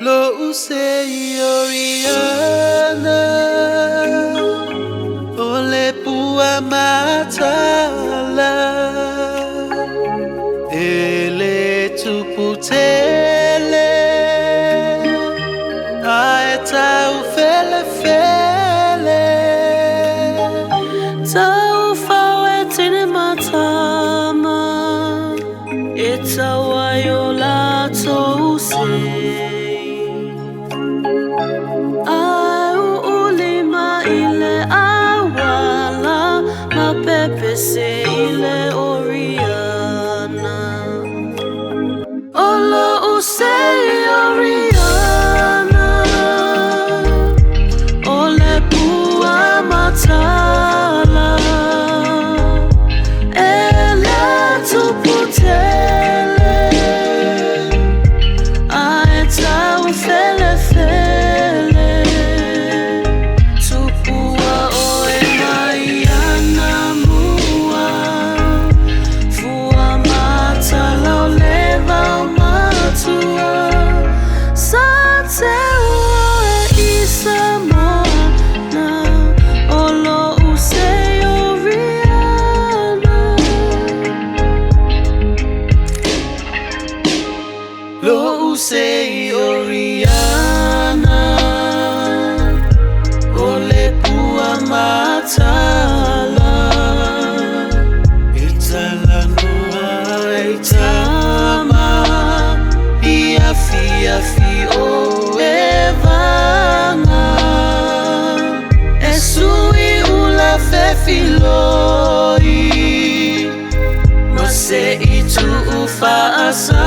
Lo use Oriana Ole pua matala Ele tuputele Aeta ufele fele Taufawe tini matama Itawayola touse Ulima ile awala Mapepe se ile Oriana Olo use Oriana Ole pua matala Ele tuputele Aeta ufele fele Tupua oe maiana mua Fua matala oleva matua Sate oe isa moana Olo use Oriana Lo use Oriana Ole pua matala Itala noa itama Iafi o evanga Esui ula fefiloi Mase itu ufa asa